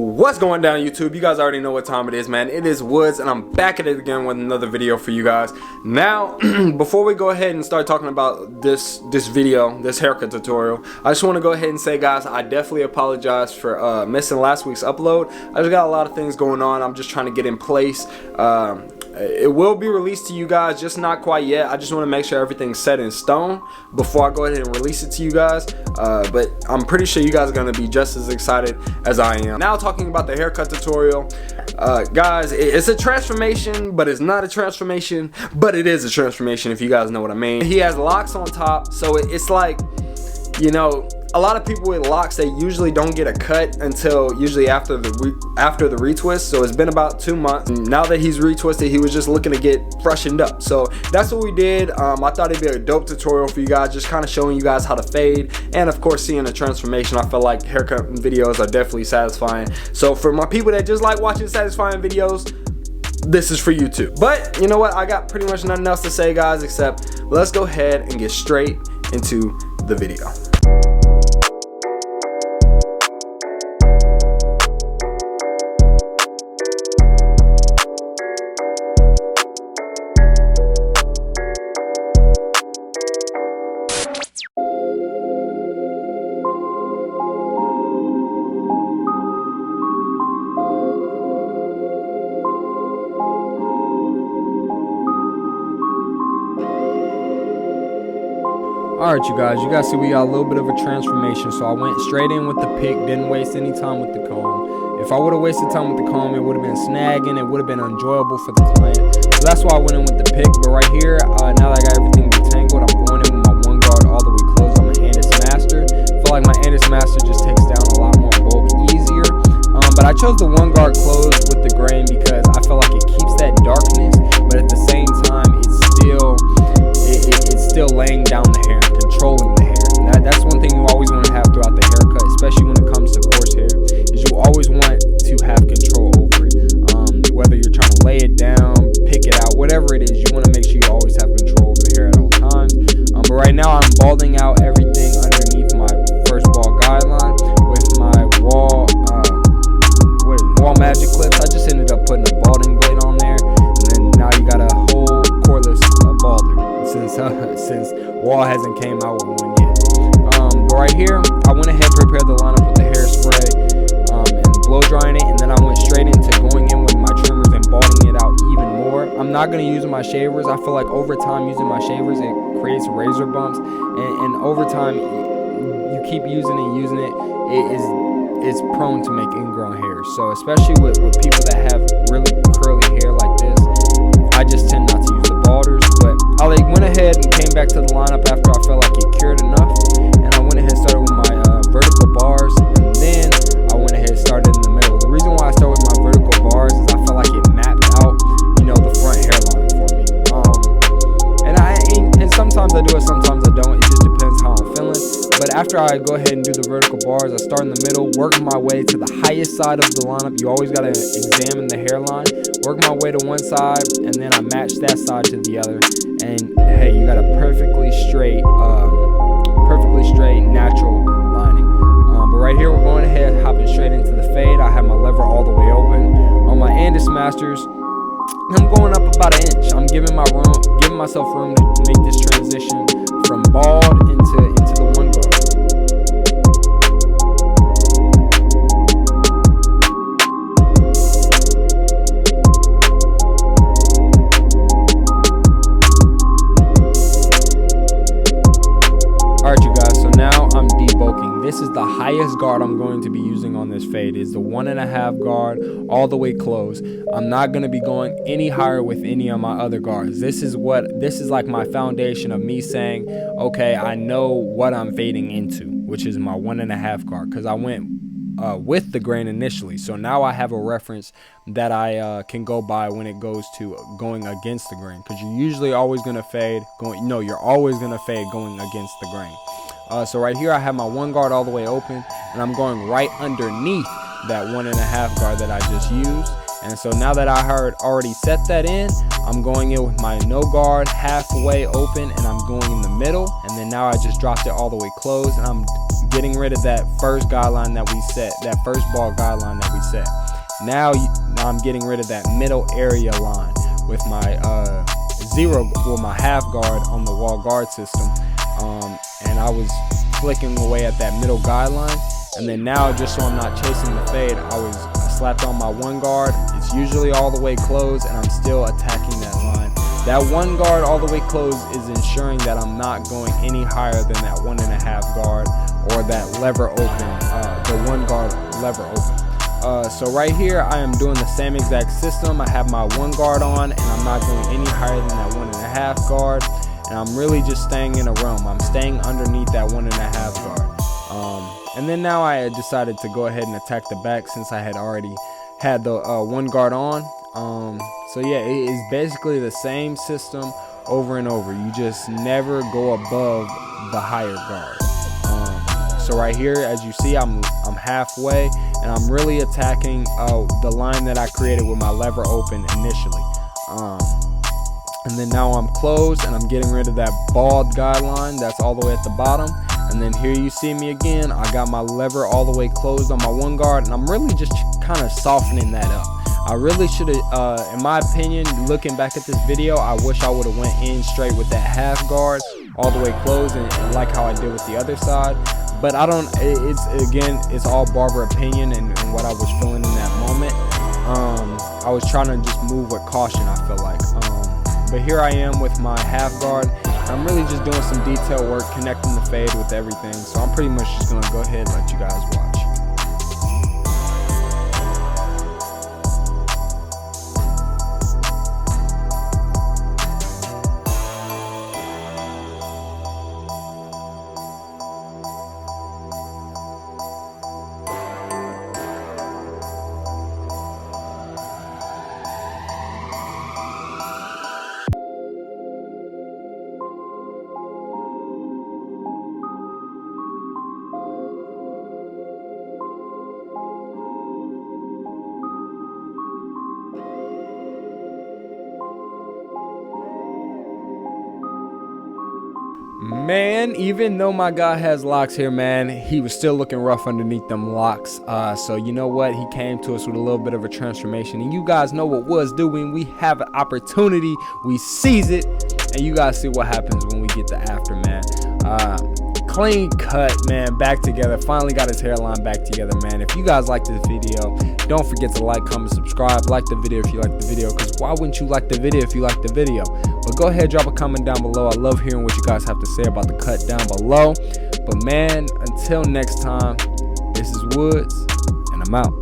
What's going down YouTube? You guys already know what time it is, man. It is Woods, and I'm back at it again with another video for you guys. Now, before we go ahead and start talking about this haircut tutorial, I just want to go ahead and say, guys, I definitely apologize for missing last week's upload. I just got a lot of things going on. I'm just trying to get in place. It will be released to you guys, just not quite yet. I just want to make sure everything's set in stone before I go ahead and release it to you guys. But I'm pretty sure you guys are going to be just as excited as I am. Now, talking about the haircut tutorial, guys, it's a transformation, but it's not a transformation, but it is a transformation, if you guys know what I mean. He has locks on top, so it's like, you know, a lot of people with locks, they usually don't get a cut until usually after the retwist. So it's been about 2 months. Now that he's retwisted, he was just looking to get freshened up. So that's what we did. I thought it'd be a dope tutorial for you guys, just kind of showing you guys how to fade, and of course seeing the transformation. I feel like haircut videos are definitely satisfying. So for my people that just like watching satisfying videos, this is for you too. But you know what? I got pretty much nothing else to say, guys, except let's go ahead and get straight into the video. Alright, you guys see we got a little bit of a transformation, so I went straight in with the pick, didn't waste any time with the comb. If I would have wasted time with the comb, it would have been snagging, it would have been enjoyable for the client. So that's why I went in with the pick. But right here, now that I got everything detangled, I'm going in with my one guard all the way closed on my Andis Master. I feel like my Andis Master just takes down a lot more bulk easier. But I chose the one guard closed with the grain because I feel like it keeps that darkness, but at the same time, it's still laying down the hair, controlling the hair. That's one thing you always want to have throughout the haircut, especially when it comes to coarse hair, is you always want to have control over it. Whether you're trying to lay it down, pick it out, whatever it is, you want to make sure you always have control over the hair at all times. But right now, I'm balding out everything underneath my first ball guideline with my wall magic clips. I just ended up putting a balding blade on there, and then now you got a whole cordless balder, since Wall hasn't came out with one yet. But right here, I went ahead and prepared the lineup with the hairspray and blow drying it, and then I went straight into going in with my trimmers and balding it out even more. I'm not going to use my shavers. I feel like over time using my shavers, it creates razor bumps, and over time you keep using it, it's prone to make ingrown hair. So especially with people that have really curly hair like this, I just tend not to use the balders. But I went ahead and came back to the lineup after I felt like it cured enough, and I went ahead and started with my vertical bars, and then I went ahead and started in the middle. The reason why I started with my vertical bars is I felt like it mapped out, you know, the front hairline for me. And sometimes I do it, sometimes I don't. It just depends how I'm feeling. But after I go ahead and do the vertical bars, I start in the middle, work my way to the highest side of the lineup. You always got to examine the hairline. Work my way to one side, and then I match that side to the other. And hey, you got a perfectly straight natural lining. But right here, we're going ahead, hopping straight into the fade. I have my lever all the way open. On my Andis Masters, I'm going up about an inch. I'm giving myself room to make this transition from bald into the one guard. Alright, you guys, so now I'm debulking. This is the highest guard I'm going to be using on this fade. Is the 1.5 guard all the way closed. I'm not going to be going any higher with any of my other guards. This is like my foundation of me saying, okay, I know what I'm fading into, which is my 1.5 guard, because I went with the grain initially. So now I have a reference that I can go by when it goes to going against the grain, because you're usually always going to fade you're always going to fade going against the grain. So right here I have my one guard all the way open, and I'm going right underneath that 1.5 guard that I just used. And so now that I already set that in, I'm going in with my no guard halfway open, and I'm going in the middle, and then now I just dropped it all the way closed, and I'm getting rid of that first guideline that we set, that first ball guideline that we set. Now I'm getting rid of that middle area line with my my half guard on the wall guard system, and I was flicking away at that middle guideline. And then now, just so I'm not chasing the fade, I slapped on my one guard. It's usually all the way closed, and I'm still attacking that line. That one guard all the way closed is ensuring that I'm not going any higher than that 1.5 guard or that lever open, the one guard lever open. So right here, I am doing the same exact system. I have my one guard on, and I'm not going any higher than that 1.5 guard. And I'm really just staying in a realm. I'm staying underneath that 1.5 guard. And then now I had decided to go ahead and attack the back since I had already had the one guard on. So yeah, it is basically the same system over and over. You just never go above the higher guard. So right here, as you see, I'm halfway, and I'm really attacking the line that I created with my lever open initially. And then now I'm closed, and I'm getting rid of that bald guideline that's all the way at the bottom. And then here you see me again. I got my lever all the way closed on my one guard, and I'm really just kind of softening that up. I really should have, in my opinion, looking back at this video, I wish I would have went in straight with that half guard all the way closed, and like how I did with the other side. But I don't, it's all barber opinion and what I was feeling in that moment. I was trying to just move with caution, I feel like. But here I am with my half guard. I'm really just doing some detail work, connecting the fade with everything. So I'm pretty much just gonna go ahead and let you guys watch. Man, even though my guy has locks here, man, he was still looking rough underneath them locks. So you know what? He came to us with a little bit of a transformation. And you guys know what Woods doing. We have an opportunity. We seize it. And you guys see what happens when we get the after, man. Clean cut, man, back together. Finally got his hairline back together, man. If you guys like this video, don't forget to like, comment, subscribe. Like the video if you like the video, because why wouldn't you like the video if you like the video? But go ahead, drop a comment down below. I love hearing what you guys have to say about the cut down below. But man, until next time, this is Woods, and I'm out.